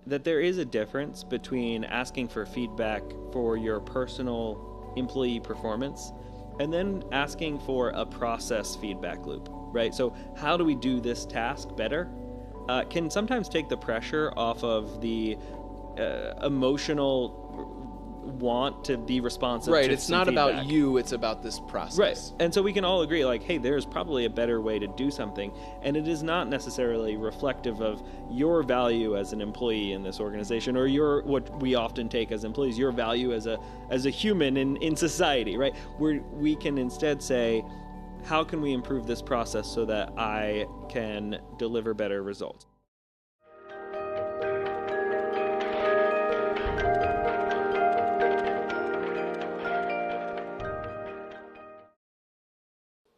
that there is a difference between asking for feedback for your personal employee performance and then asking for a process feedback loop, right? So how do we do this task better? Can sometimes take the pressure off of the emotional want to be responsive. Right, to it's some not feedback. about you, it's about this process. Right, and so we can all agree, like, hey, there's probably a better way to do something, and it is not necessarily reflective of your value as an employee in this organization, or your, what we often take as employees, your value as a human in society, right? We can instead say, how can we improve this process so that I can deliver better results?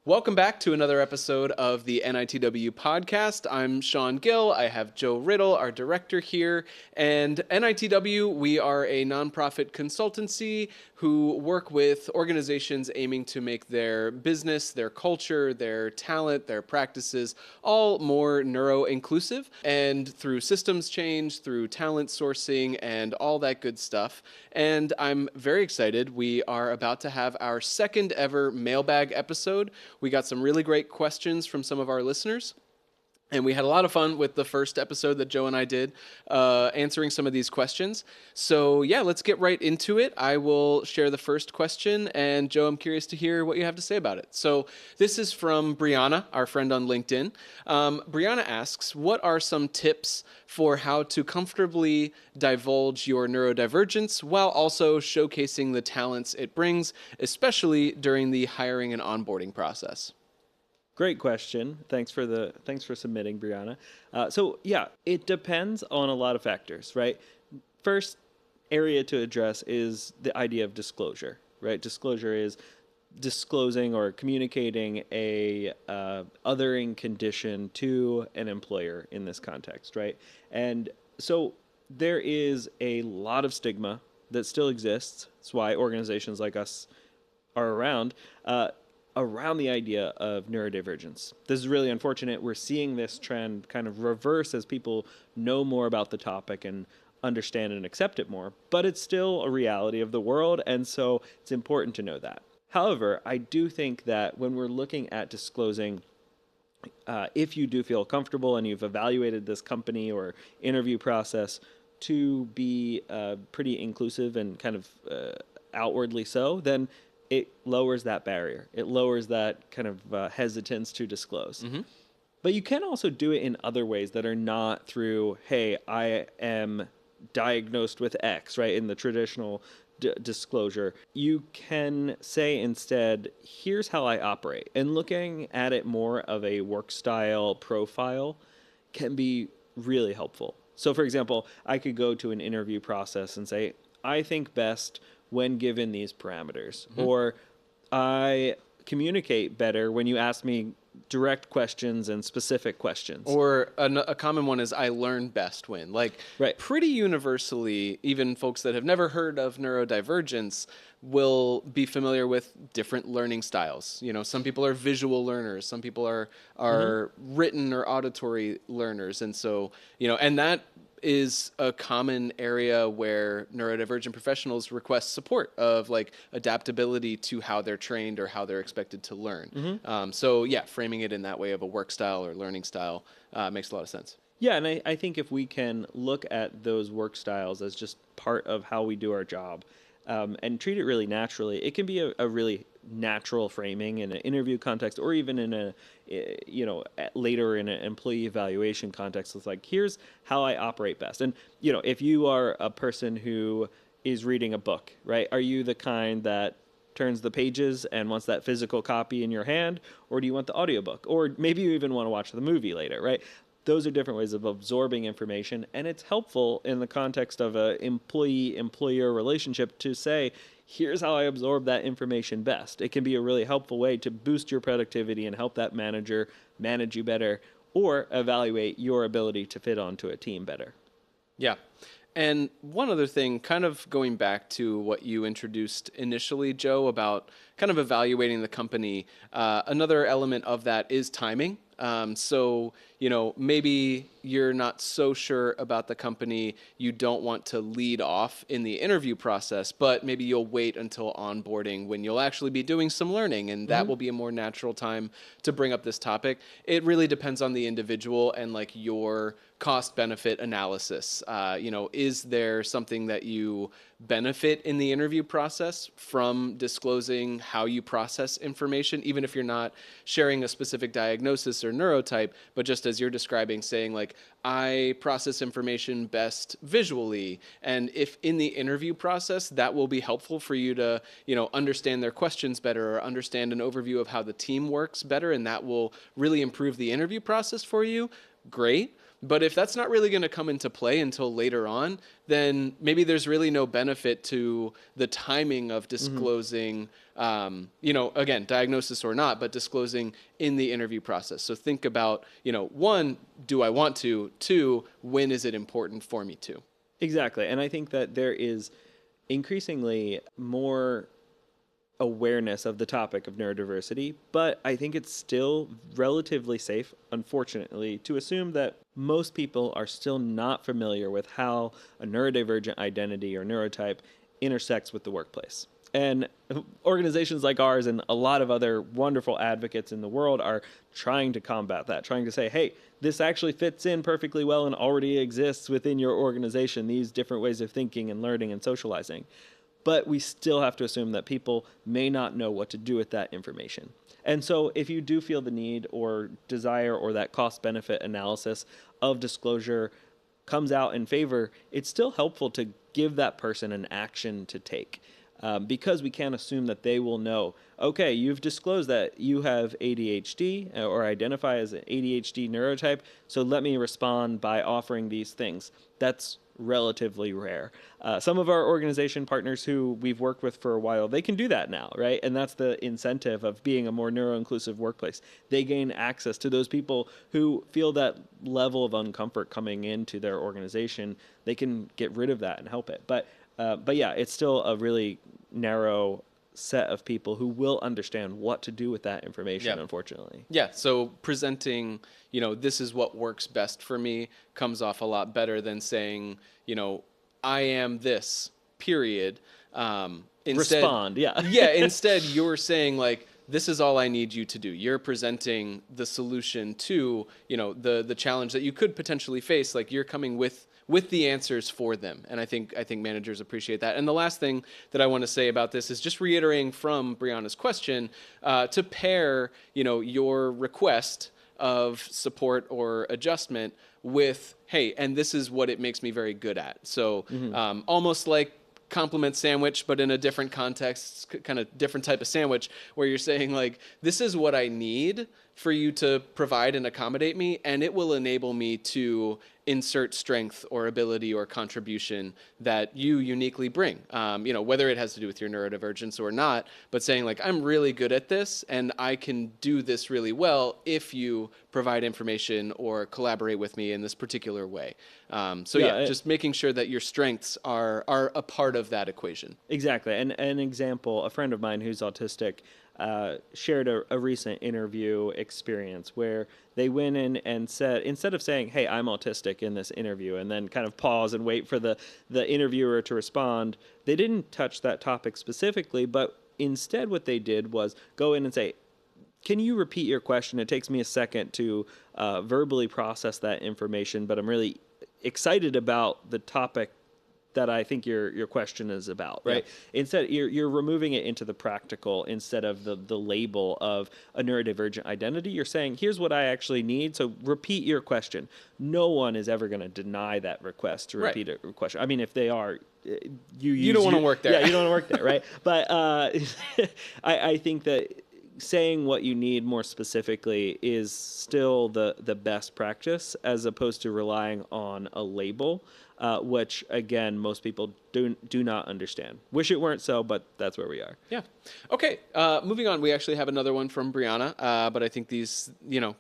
Welcome back to another episode of the NITW Podcast. I'm Sean Gill. I have Joe Riddle, our director here. And NITW, we are a nonprofit consultancy who work with organizations aiming to make their business, their culture, their talent, their practices all more neuro-inclusive. And through systems change, through talent sourcing, and all that good stuff. And I'm very excited. We are about to have our second ever mailbag episode. We got some really great questions from some of our listeners, and we had a lot of fun with the first episode that Joe and I did, answering some of these questions. So yeah, let's get right into it. I will share the first question, and Joe, I'm curious to hear what you have to say about it. So this is from Brianna, our friend on LinkedIn. Brianna asks, what are some tips for how to comfortably divulge your neurodivergence while also showcasing the talents it brings, especially during the hiring and onboarding process? Great question. Thanks for submitting, Brianna. So yeah, it depends on a lot of factors, right? First area to address is the idea of disclosure, right? Disclosure is disclosing or communicating a othering condition to an employer in this context, right? And so there is a lot of stigma that still exists. That's why organizations like us are around the idea of neurodivergence. This is really unfortunate. We're seeing this trend kind of reverse as people know more about the topic and understand and accept it more, but it's still a reality of the world, and so it's important to know that. However, I do think that when we're looking at disclosing, if you do feel comfortable and you've evaluated this company or interview process to be pretty inclusive and kind of outwardly so, then it lowers that barrier. It lowers that kind of hesitance to disclose. Mm-hmm. But you can also do it in other ways that are not through, hey, I am diagnosed with X, right, in the traditional disclosure. You can say instead, here's how I operate. And looking at it more of a work style profile can be really helpful. So, for example, I could go to an interview process and say, I think best when given these parameters, mm-hmm. or I communicate better when you ask me direct questions and specific questions. Or a common one is I learn best when. Like, right. Pretty universally, even folks that have never heard of neurodivergence will be familiar with different learning styles. You know, some people are visual learners, some people are mm-hmm. written or auditory learners. And so, you know, and that is a common area where neurodivergent professionals request support of like adaptability to how they're trained or how they're expected to learn. Mm-hmm. So yeah, framing it in that way of a work style or learning style makes a lot of sense. Yeah, and I think if we can look at those work styles as just part of how we do our job, and treat it really naturally, it can be a really natural framing in an interview context, or even in a, you know, later in an employee evaluation context. It's like, here's how I operate best. And, you know, if you are a person who is reading a book, right, are you the kind that turns the pages and wants that physical copy in your hand, or do you want the audiobook? Or maybe you even want to watch the movie later, right? Those are different ways of absorbing information, and it's helpful in the context of an employee-employer relationship to say, here's how I absorb that information best. It can be a really helpful way to boost your productivity and help that manager manage you better, or evaluate your ability to fit onto a team better. Yeah. And one other thing, kind of going back to what you introduced initially, Joe, about kind of evaluating the company, another element of that is timing. So, maybe you're not so sure about the company. You don't want to lead off in the interview process, but maybe you'll wait until onboarding when you'll actually be doing some learning, and that will be a more natural time to bring up this topic. It really depends on the individual and like your cost benefit analysis. Is there something that you benefit in the interview process from disclosing how you process information, even if you're not sharing a specific diagnosis or neurotype, but just as you're describing, saying like, I process information best visually. And if in the interview process, that will be helpful for you to, understand their questions better or understand an overview of how the team works better, and that will really improve the interview process for you, great. But if that's not really going to come into play until later on, then maybe there's really no benefit to the timing of disclosing, again, diagnosis or not, but disclosing in the interview process. So think about, one, do I want to? Two, when is it important for me to? Exactly. And I think that there is increasingly more awareness of the topic of neurodiversity, but I think it's still relatively safe, unfortunately, to assume that most people are still not familiar with how a neurodivergent identity or neurotype intersects with the workplace. And organizations like ours and a lot of other wonderful advocates in the world are trying to combat that, trying to say, hey, this actually fits in perfectly well and already exists within your organization, these different ways of thinking and learning and socializing. But we still have to assume that people may not know what to do with that information. And so if you do feel the need or desire or that cost-benefit analysis of disclosure comes out in favor, it's still helpful to give that person an action to take. Because we can't assume that they will know, okay, you've disclosed that you have ADHD or identify as an ADHD neurotype, so let me respond by offering these things. That's relatively rare. Some of our organization partners who we've worked with for a while, they can do that now, right? And that's the incentive of being a more neuroinclusive workplace. They gain access to those people who feel that level of uncomfort coming into their organization. They can get rid of that and help it. But yeah, it's still a really narrow set of people who will understand what to do with that information, unfortunately. Yeah, so presenting, this is what works best for me comes off a lot better than saying, I am this, period. Respond, yeah. Instead you're saying like, this is all I need you to do. You're presenting the solution to, the challenge that you could potentially face. Like you're coming with the answers for them. And I think managers appreciate that. And the last thing that I want to say about this is just reiterating from Brianna's question, to pair, your request of support or adjustment with, hey, and this is what it makes me very good at. So almost like compliment sandwich, but in a different context, kind of different type of sandwich, where you're saying like, this is what I need for you to provide and accommodate me, and it will enable me to insert strength or ability or contribution that you uniquely bring, whether it has to do with your neurodivergence or not, but saying like, I'm really good at this and I can do this really well if you provide information or collaborate with me in this particular way. Just making sure that your strengths are a part of that equation. Exactly. And an example, a friend of mine who's autistic shared a recent interview experience where they went in and said, instead of saying, hey, I'm autistic in this interview, and then kind of pause and wait for the interviewer to respond, they didn't touch that topic specifically, but instead what they did was go in and say, can you repeat your question? It takes me a second to verbally process that information, but I'm really excited about the topic that I think your question is about, right? Yeah. Instead, you're removing it into the practical instead of the label of a neurodivergent identity. You're saying, here's what I actually need, so repeat your question. No one is ever going to deny that request to repeat a question. I mean, if they are, you don't want to work there. Yeah, you don't want to work there, right? But I think that saying what you need more specifically is still the best practice, as opposed to relying on a label, which, again, most people do not understand. Wish it weren't so, but that's where we are. Yeah. Okay. Moving on, we actually have another one from Brianna, but I think these,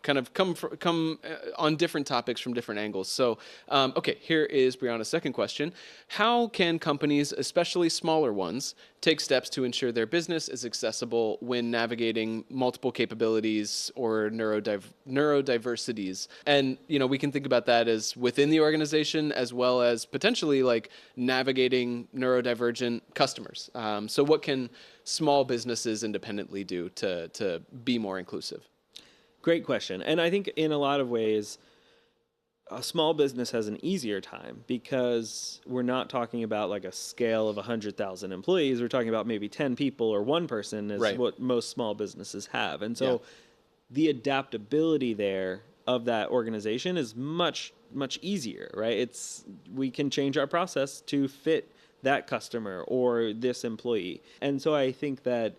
kind of come on different topics from different angles. So, okay, here is Brianna's second question. How can companies, especially smaller ones, take steps to ensure their business is accessible when navigating having multiple capabilities or neurodiversities. And, we can think about that as within the organization as well as potentially like navigating neurodivergent customers. So what can small businesses independently do to be more inclusive? Great question. And I think in a lot of ways, a small business has an easier time because we're not talking about like a scale of 100,000 employees. We're talking about maybe 10 people or one person is what most small businesses have. And so the adaptability there of that organization is much, much easier, right? We can change our process to fit that customer or this employee. And so I think that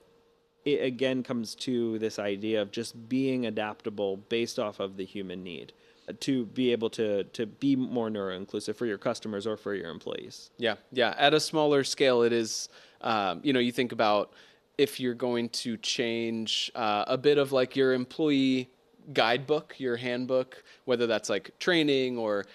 it again comes to this idea of just being adaptable based off of the human need to be able to be more neuro-inclusive for your customers or for your employees. Yeah. At a smaller scale, it is, you think about if you're going to change a bit of like your employee guidebook, your handbook, whether that's like training or,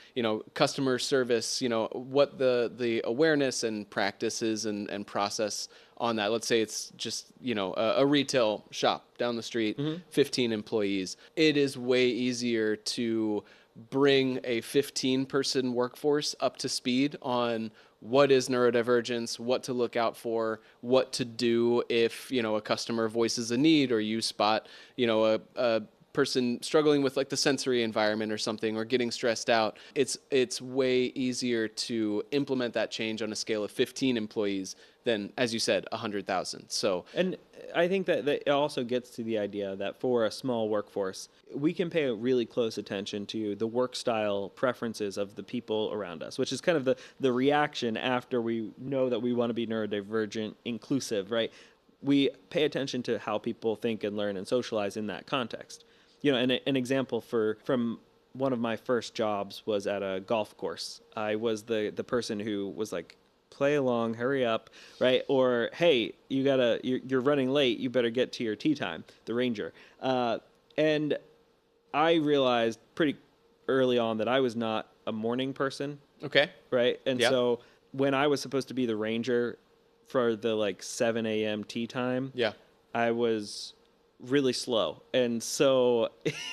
customer service, what the awareness and practices and process on that. Let's say it's just, a retail shop down the street, 15 employees. It is way easier to bring a 15-person workforce up to speed on what is neurodivergence, what to look out for, what to do if, a customer voices a need or you spot, a person struggling with like the sensory environment or something or getting stressed out. It's way easier to implement that change on a scale of 15 employees than, as you said, 100,000. So, and I think that it also gets to the idea that for a small workforce, we can pay a really close attention to the work style preferences of the people around us, which is kind of the reaction after we know that we want to be neurodivergent, inclusive, right? We pay attention to how people think and learn and socialize in that context. And an example from one of my first jobs was at a golf course. I was the person who was like, play along, hurry up, right? Or, hey, you're running late, you better get to your tee time, the ranger. And I realized pretty early on that I was not a morning person. Okay. Right? And so when I was supposed to be the ranger for the like 7 a.m. tee time, I was really slow. And so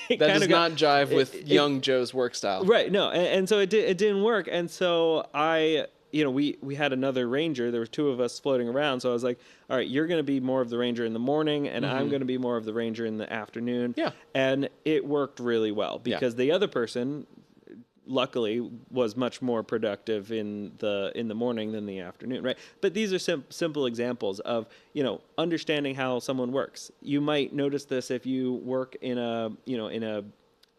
that does not jive with young Joe's work style. Right. No. And so it didn't work. And so we had another ranger. There were two of us floating around. So I was like, all right, you're going to be more of the ranger in the morning and I'm going to be more of the ranger in the afternoon. Yeah. And it worked really well because the other person luckily was much more productive in the morning than the afternoon, right? But these are simple examples of, understanding how someone works. You might notice this if you work in a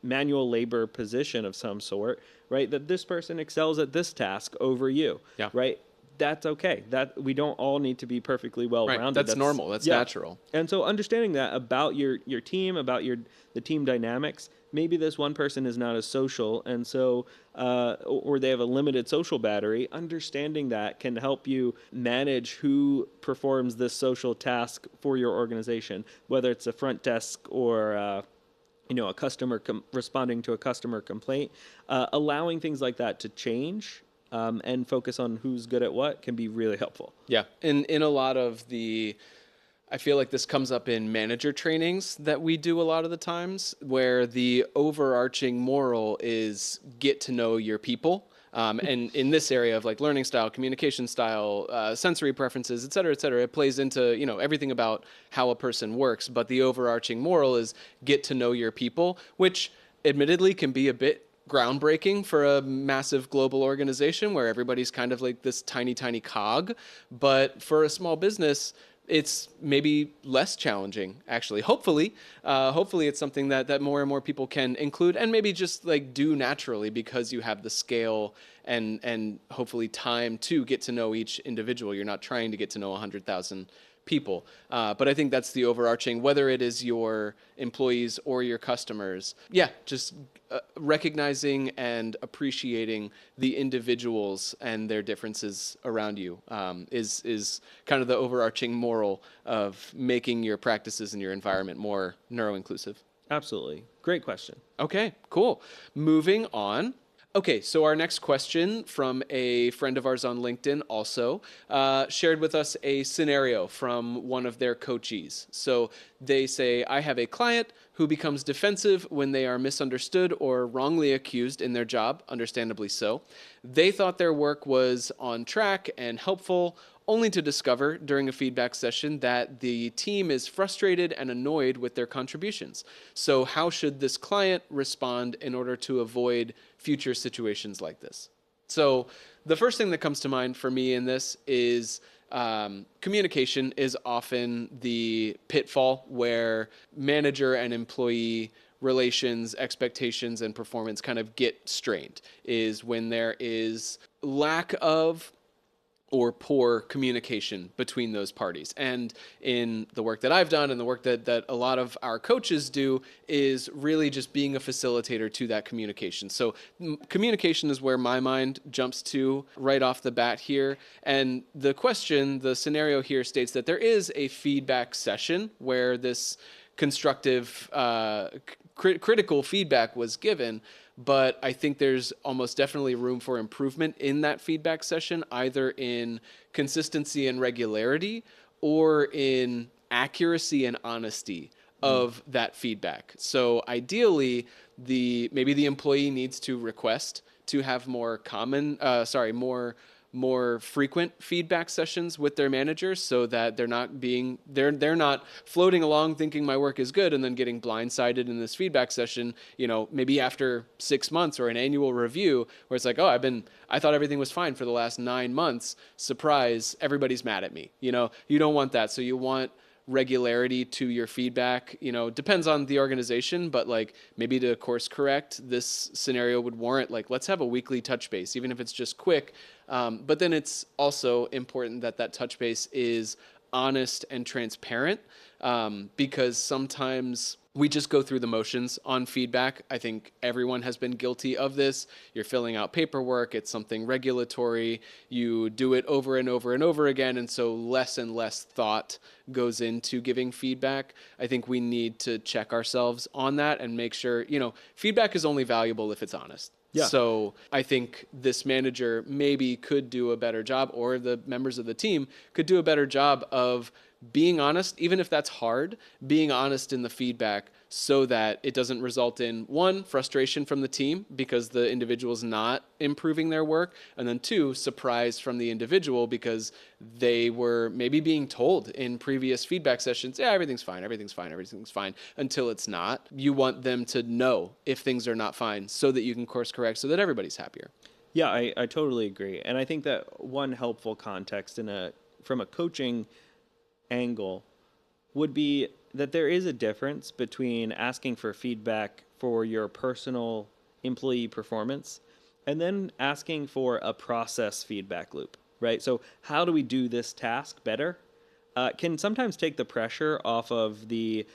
manual labor position of some sort, right? That this person excels at this task over you, right? That's okay. That we don't all need to be perfectly well-rounded. Right. That's normal. That's natural. And so understanding that about your team, about the team dynamics, maybe this one person is not as social, and so or they have a limited social battery. Understanding that can help you manage who performs this social task for your organization, whether it's a front desk or a customer responding to a customer complaint. Allowing things like that to change and focus on who's good at what can be really helpful. Yeah. In a lot of I feel like this comes up in manager trainings that we do a lot of the times, where the overarching moral is get to know your people. And in this area of like learning style, communication style, sensory preferences, et cetera, it plays into, everything about how a person works. But the overarching moral is get to know your people, which admittedly can be a bit groundbreaking for a massive global organization where everybody's kind of like this tiny cog. But for a small business, it's maybe less challenging, actually. Hopefully it's something that more and more people can include and maybe just like do naturally because you have the scale and hopefully time to get to know each individual. You're not trying to get to know 100,000 people. But I think that's the overarching, whether it is your employees or your customers. Yeah, just recognizing and appreciating the individuals and their differences around you is kind of the overarching moral of making your practices and your environment more neuro-inclusive. Absolutely. Great question. Okay, cool. Moving on. Okay, so our next question from a friend of ours on LinkedIn also shared with us a scenario from one of their coachees. So they say, I have a client who becomes defensive when they are misunderstood or wrongly accused in their job, understandably so. They thought their work was on track and helpful, only to discover during a feedback session that the team is frustrated and annoyed with their contributions. So how should this client respond in order to avoid future situations like this? So the first thing that comes to mind for me in this is communication is often the pitfall where manager and employee relations, expectations, and performance kind of get strained, is when there is lack of or poor communication between those parties. And in the work that I've done and the work that a lot of our coaches do is really just being a facilitator to that communication. So communication is where my mind jumps to right off the bat here. And the scenario here states that there is a feedback session where this constructive, critical feedback was given. But I think there's almost definitely room for improvement in that feedback session, either in consistency and regularity or in accuracy and honesty of that feedback. So ideally, maybe the employee needs to request to have more frequent feedback sessions with their managers, so that they're not floating along thinking my work is good and then getting blindsided in this feedback session, maybe after 6 months or an annual review where it's like, oh, I thought everything was fine for the last 9 months. Surprise, everybody's mad at me. You don't want that. So you want regularity to your feedback. Depends on the organization, but maybe to course correct, this scenario would warrant let's have a weekly touch base, even if it's just quick. But then it's also important that touch base is honest and transparent, because sometimes we just go through the motions on feedback. I think everyone has been guilty of this. You're filling out paperwork. It's something regulatory. You do it over and over and over again. And so less and less thought goes into giving feedback. I think we need to check ourselves on that and make sure, feedback is only valuable if it's honest. Yeah. So I think this manager maybe could do a better job, or the members of the team could do a better job of being honest, even if that's hard, being honest in the feedback so that it doesn't result in, one, frustration from the team because the individual's not improving their work, and then two, surprise from the individual because they were maybe being told in previous feedback sessions, yeah, everything's fine, until it's not. You want them to know if things are not fine so that you can course correct so that everybody's happier. Yeah, I totally agree. And I think that one helpful context from a coaching angle would be that there is a difference between asking for feedback for your personal employee performance and then asking for a process feedback loop, right? So how do we do this task better? Can sometimes take the pressure off of the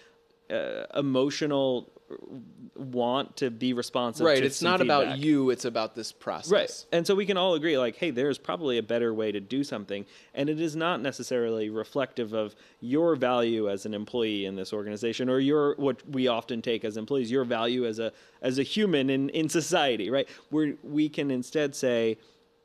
emotional want to be responsive. Right. To it's not feedback. About you. It's about this process. Right. And so we can all agree, hey, there's probably a better way to do something. And it is not necessarily reflective of your value as an employee in this organization, or what we often take as employees, your value as a human in society, right? Where we can instead say,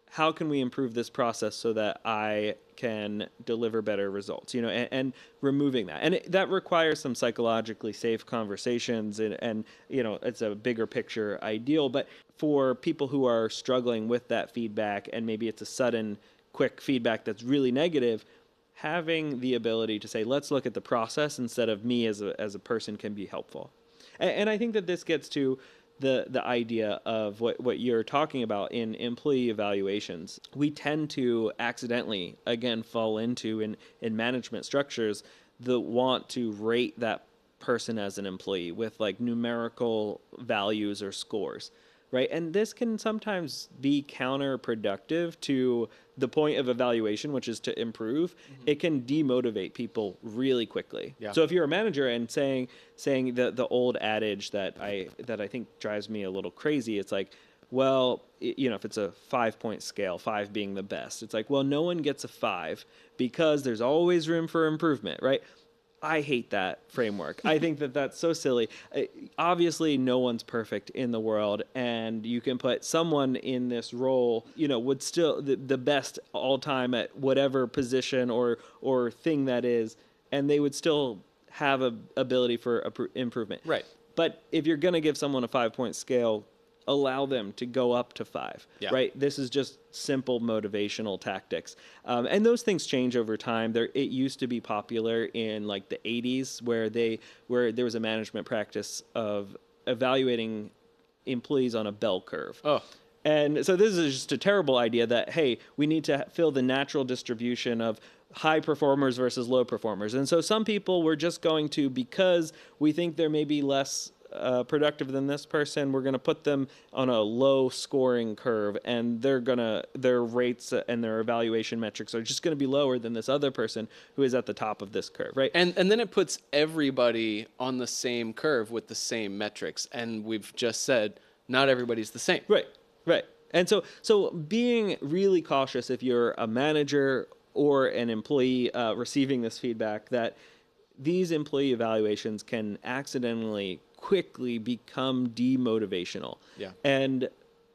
how can we improve this process so that I can deliver better results, and removing that. And that requires some psychologically safe conversations and it's a bigger picture ideal. But for people who are struggling with that feedback, and maybe it's a sudden, quick feedback that's really negative, having the ability to say, let's look at the process instead of me as a person can be helpful. And I think that this gets to the idea of what you're talking about in employee evaluations. We tend to accidentally, again, fall into in management structures, the want to rate that person as an employee with numerical values or scores, right? And this can sometimes be counterproductive to the point of evaluation, which is to improve. Mm-hmm. It can demotivate people really quickly. Yeah. So if you're a manager and saying the old adage that I think drives me a little crazy, it's well, if it's a 5-point scale, 5 being the best, it's well, no one gets a 5 because there's always room for improvement, right? I hate that framework. I think that's so silly. Obviously, no one's perfect in the world, and you can put someone in this role, would still the best all time at whatever position or thing that is, and they would still have a ability for improvement. Right. But if you're going to give someone a 5-point scale, allow them to go up to 5, right? This is just simple motivational tactics. And those things change over time. It used to be popular in like the 80s where there was a management practice of evaluating employees on a bell curve. Oh. And so this is just a terrible idea that, hey, we need to fill the natural distribution of high performers versus low performers. And so some people we're just going to, because we think they're maybe less productive than this person, we're going to put them on a low scoring curve, and their rates and their evaluation metrics are just going to be lower than this other person who is at the top of this curve, right? And then it puts everybody on the same curve with the same metrics. And we've just said, not everybody's the same. Right. And so being really cautious if you're a manager or an employee receiving this feedback, that these employee evaluations can accidentally quickly become demotivational. Yeah. And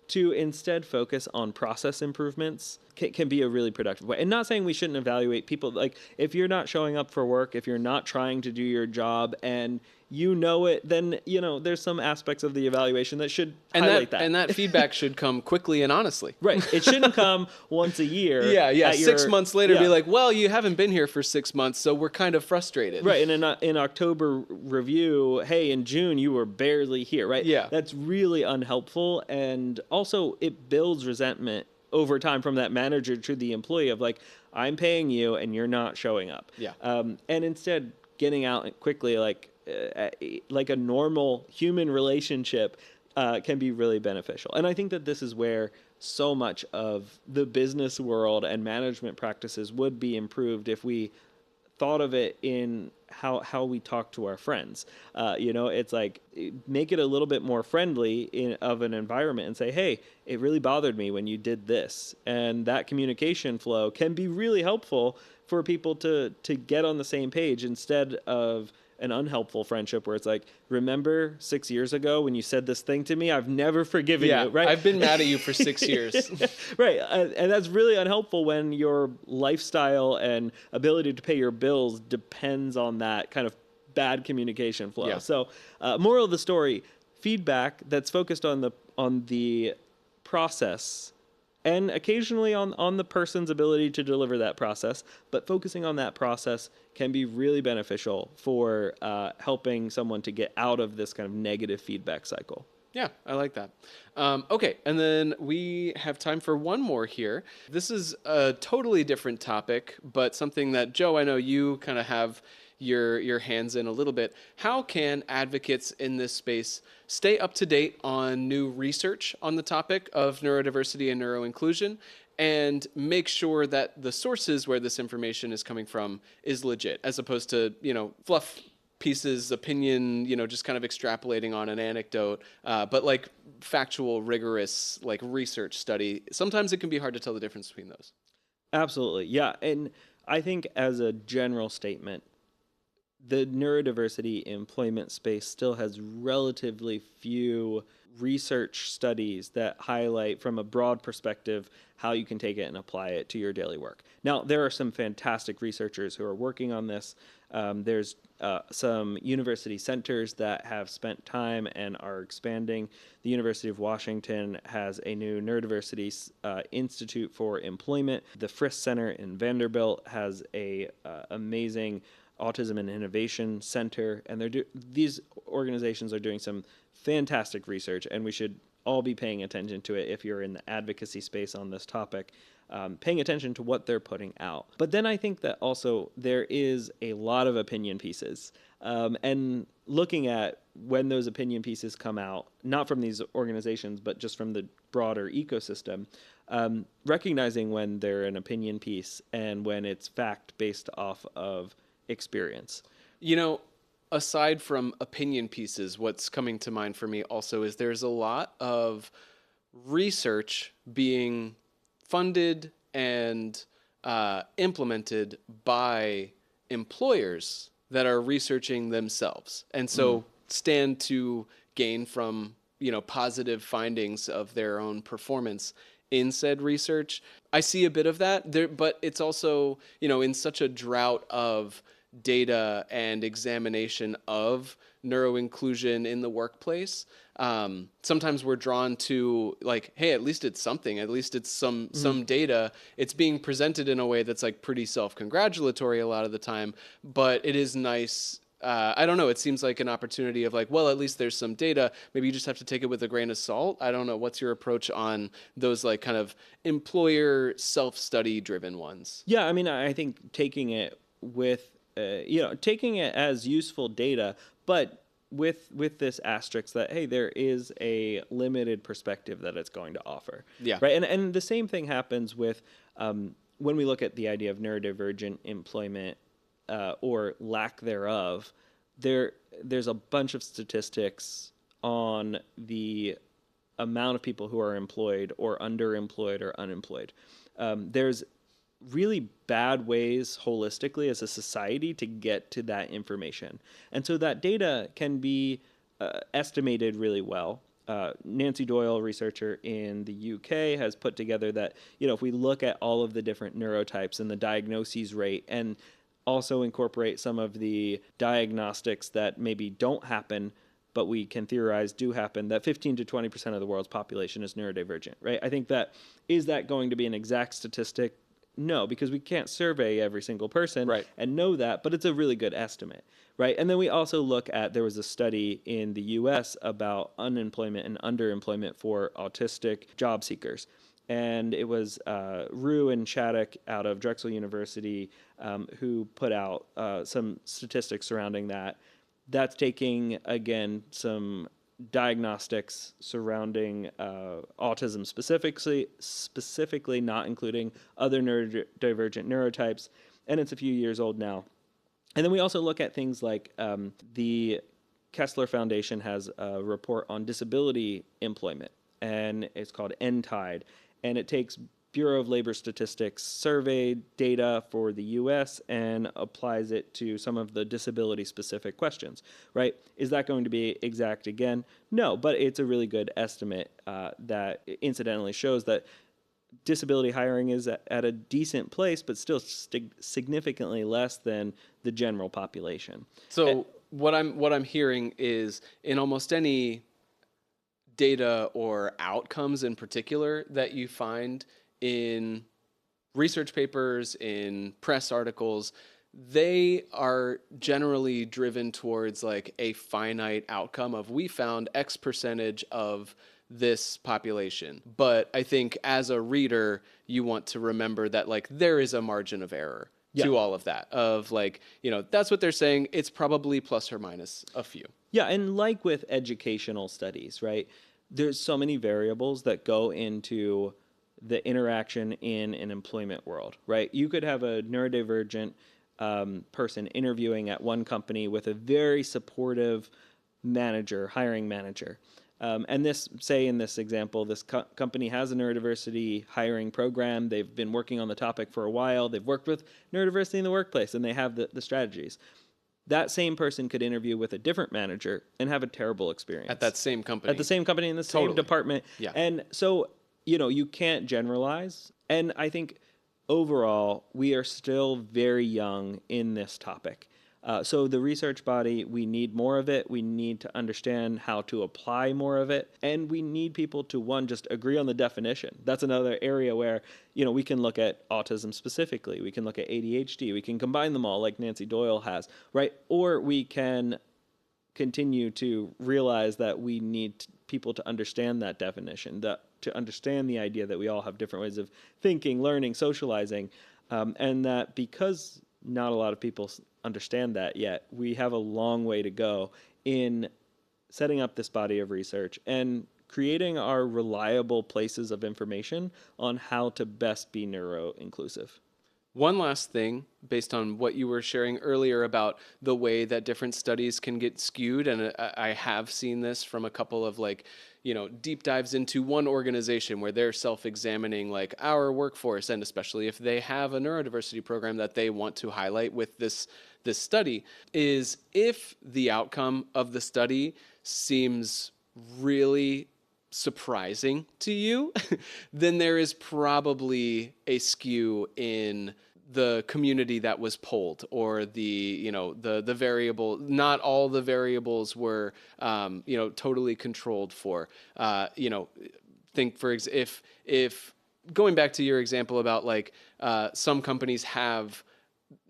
to instead focus on process improvements can be a really productive way. And not saying we shouldn't evaluate people. Like, if you're not showing up for work, if you're not trying to do your job and you know it, then, there's some aspects of the evaluation that should highlight that. And that feedback should come quickly and honestly. Right. It shouldn't come once a year. Yeah. 6 months later, be like, well, you haven't been here for 6 months, so we're kind of frustrated. Right. And in October review, hey, in June, you were barely here, right? Yeah. That's really unhelpful. And also, it builds resentment over time from that manager to the employee of like, I'm paying you and you're not showing up. Yeah. And instead, getting out quickly, like a normal human relationship can be really beneficial. And I think that this is where so much of the business world and management practices would be improved if we thought of it in how we talk to our friends. It's like, make it a little bit more friendly of an environment and say, hey, it really bothered me when you did this. And that communication flow can be really helpful for people to get on the same page instead of an unhelpful friendship where it's like, remember 6 years ago when you said this thing to me? I've never forgiven you, right? I've been mad at you for 6 years. Right. And that's really unhelpful when your lifestyle and ability to pay your bills depends on that kind of bad communication flow. Yeah. So moral of the story, feedback that's focused on the process and occasionally on the person's ability to deliver that process, but focusing on that process can be really beneficial for helping someone to get out of this kind of negative feedback cycle. Yeah, I like that. Okay, and then we have time for one more here. This is a totally different topic, but something that, Joe, I know you kind of have your hands in a little bit. How can advocates in this space stay up to date on new research on the topic of neurodiversity and neuroinclusion and make sure that the sources where this information is coming from is legit, as opposed to, fluff pieces, opinion, just kind of extrapolating on an anecdote, but like factual, rigorous, like research study? Sometimes it can be hard to tell the difference between those. Absolutely. Yeah. And I think as a general statement, the neurodiversity employment space still has relatively few research studies that highlight from a broad perspective how you can take it and apply it to your daily work. Now, there are some fantastic researchers who are working on this. There's some university centers that have spent time and are expanding. The University of Washington has a new neurodiversity institute for employment. The Frist Center in Vanderbilt has a amazing Autism and Innovation Center, and these organizations are doing some fantastic research, and we should all be paying attention to it if you're in the advocacy space on this topic, paying attention to what they're putting out. But then I think that also there is a lot of opinion pieces, and looking at when those opinion pieces come out, not from these organizations, but just from the broader ecosystem, recognizing when they're an opinion piece and when it's fact based off of experience. Aside from opinion pieces, what's coming to mind for me also is there's a lot of research being funded and implemented by employers that are researching themselves, and so stand to gain from positive findings of their own performance in said research. I see a bit of that there, but it's also in such a drought of data and examination of neuroinclusion in the workplace, sometimes we're drawn to like, hey, at least it's something, at least it's some data. It's being presented in a way that's like pretty self-congratulatory a lot of the time, but it is nice. I don't know. It seems like an opportunity of like, well, at least there's some data. Maybe you just have to take it with a grain of salt. I don't know. What's your approach on those like kind of employer self-study driven ones? Yeah, I mean, I think taking it with, taking it as useful data, but with this asterisk that, hey, there is a limited perspective that it's going to offer. Yeah. Right. And the same thing happens with when we look at the idea of neurodivergent employment or lack thereof. There's a bunch of statistics on the amount of people who are employed or underemployed or unemployed. There's really bad ways holistically as a society to get to that information. And so that data can be estimated really well. Nancy Doyle, researcher in the UK, has put together that, if we look at all of the different neurotypes and the diagnoses rate and also incorporate some of the diagnostics that maybe don't happen, but we can theorize do happen, that 15 to 20% of the world's population is neurodivergent, right? I think that, is that going to be an exact statistic? No, because we can't survey every single person and know that, but it's a really good estimate, right? And then we also look at, there was a study in the US about unemployment and underemployment for autistic job seekers. And it was Rue and Shattuck out of Drexel University who put out some statistics surrounding that. That's taking, again, some diagnostics surrounding autism specifically not including other neurodivergent neurotypes, and it's a few years old now. And then we also look at things like the Kessler Foundation has a report on disability employment, and it's called NTIDE, and it takes Bureau of Labor Statistics survey data for the U.S. and applies it to some of the disability-specific questions, right? Is that going to be exact again? No, but it's a really good estimate that incidentally shows that disability hiring is at a decent place, but still significantly less than the general population. So what I'm hearing is in almost any data or outcomes in particular that you find in research papers, in press articles, they are generally driven towards like a finite outcome of, we found X percentage of this population. But I think as a reader, you want to remember that like there is a margin of error to all of that, of like, that's what they're saying. It's probably plus or minus a few. Yeah, and like with educational studies, right? There's so many variables that go into the interaction in an employment world, right? You could have a neurodivergent person interviewing at one company with a very supportive manager, hiring manager. And this, say in this example, this company has a neurodiversity hiring program. They've been working on the topic for a while. They've worked with neurodiversity in the workplace, and they have the strategies. That same person could interview with a different manager and have a terrible experience. At that same company. At the same company in the same department. Yeah. And so, you can't generalize. And I think overall, we are still very young in this topic. So the research body, we need more of it. We need to understand how to apply more of it. And we need people to, one, just agree on the definition. That's another area where, we can look at autism specifically. We can look at ADHD. We can combine them all like Nancy Doyle has, right? Or we can continue to realize that we need people to understand that definition, to understand the idea that we all have different ways of thinking, learning, socializing, and that because not a lot of people understand that yet, we have a long way to go in setting up this body of research and creating our reliable places of information on how to best be neuro-inclusive. One last thing, based on what you were sharing earlier about the way that different studies can get skewed, and I have seen this from a couple of deep dives into one organization where they're self-examining like our workforce, and especially if they have a neurodiversity program that they want to highlight with this study, is if the outcome of the study seems really surprising to you, then there is probably a skew in the community that was polled, or the variable. Not all the variables were totally controlled for. Think if going back to your example about like some companies have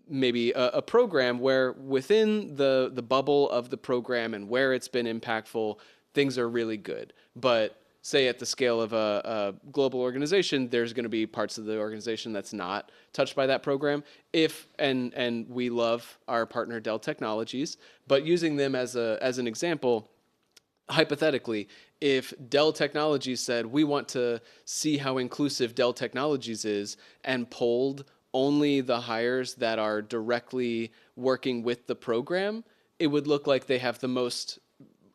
maybe a program where within the bubble of the program and where it's been impactful, things are really good. But say at the scale of a global organization, there's going to be parts of the organization that's not touched by that program. And we love our partner Dell Technologies, but using them as an example, hypothetically, if Dell Technologies said, we want to see how inclusive Dell Technologies is, and polled only the hires that are directly working with the program, it would look like they have the most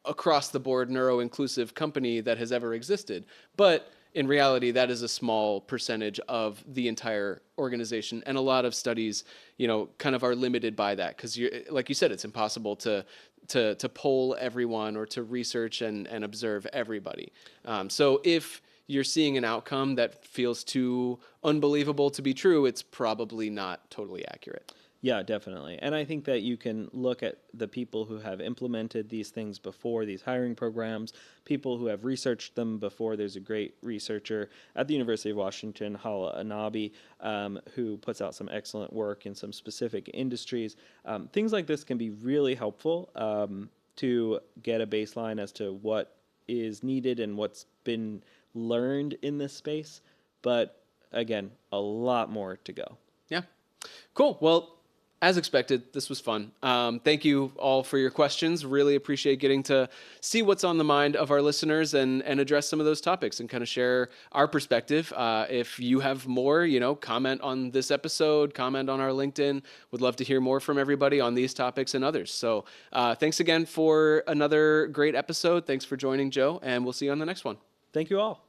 across the board neuro-inclusive company that has ever existed. But in reality, that is a small percentage of the entire organization. And a lot of studies, kind of are limited by that, because like you said, it's impossible to poll everyone or to research and observe everybody. So if you're seeing an outcome that feels too unbelievable to be true, it's probably not totally accurate. Yeah, definitely. And I think that you can look at the people who have implemented these things before, these hiring programs, people who have researched them before. There's a great researcher at the University of Washington, Hala Anabi, who puts out some excellent work in some specific industries. Things like this can be really helpful to get a baseline as to what is needed and what's been learned in this space. But again, a lot more to go. Yeah. Cool. Well, as expected, this was fun. Thank you all for your questions. Really appreciate getting to see what's on the mind of our listeners and address some of those topics and kind of share our perspective. If you have more, comment on this episode, comment on our LinkedIn. Would love to hear more from everybody on these topics and others. So thanks again for another great episode. Thanks for joining, Joe, and we'll see you on the next one. Thank you all.